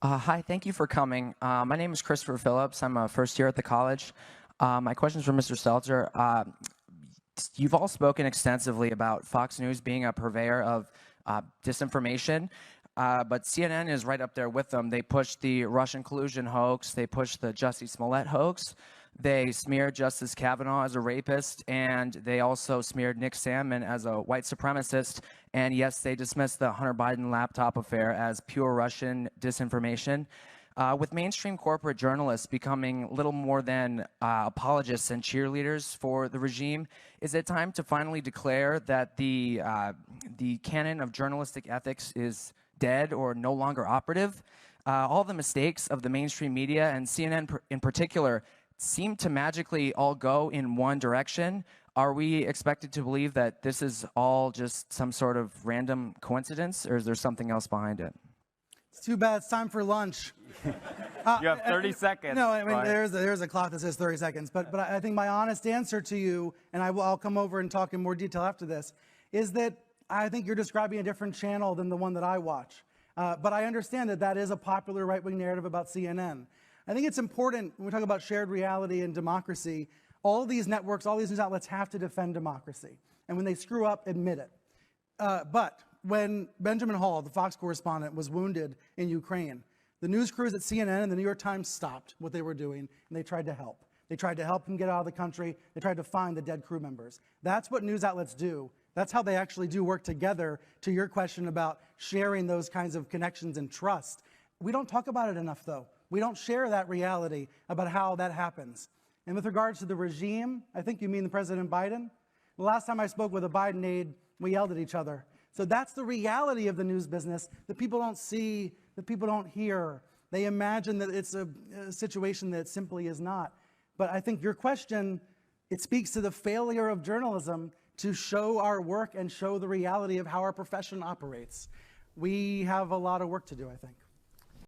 Hi, thank you for coming. My name is Christopher Phillips. I'm a first year at the college. My question is for Mr. Seltzer. You've all spoken extensively about Fox News being a purveyor of disinformation, but CNN is right up there with them. They pushed the Russian collusion hoax. They pushed the Jussie Smollett hoax. They smeared Justice Kavanaugh as a rapist, and they also smeared Nick Sandmann as a white supremacist. And yes, they dismissed the Hunter Biden laptop affair as pure Russian disinformation. With mainstream corporate journalists becoming little more than apologists and cheerleaders for the regime, is it time to finally declare that the canon of journalistic ethics is dead or no longer operative? All the mistakes of the mainstream media, and CNN in particular, seem to magically all go in one direction. Are we expected to believe that this is all just some sort of random coincidence, or is there something else behind it? It's too bad. It's time for lunch. You have 30 seconds. No, I mean, right? there's a clock that says 30 seconds. But I think my honest answer to you, and I'll come over and talk in more detail after this, is that I think you're describing a different channel than the one that I watch. But I understand that that is a popular right-wing narrative about CNN. I think it's important when we talk about shared reality and democracy, all these networks, all these news outlets have to defend democracy. And when they screw up, admit it. But when Benjamin Hall, the Fox correspondent, was wounded in Ukraine, the news crews at CNN and the New York Times stopped what they were doing, and they tried to help. They tried to help him get out of the country. They tried to find the dead crew members. That's what news outlets do. That's how they actually do work together, to your question about sharing those kinds of connections and trust. We don't talk about it enough, though. We don't share that reality about how that happens. And with regards to the regime, I think you mean the President Biden. The last time I spoke with a Biden aide, we yelled at each other. So that's the reality of the news business that people don't see, that people don't hear. They imagine that it's a situation that it simply is not. But I think your question, it speaks to the failure of journalism to show our work and show the reality of how our profession operates. We have a lot of work to do, I think.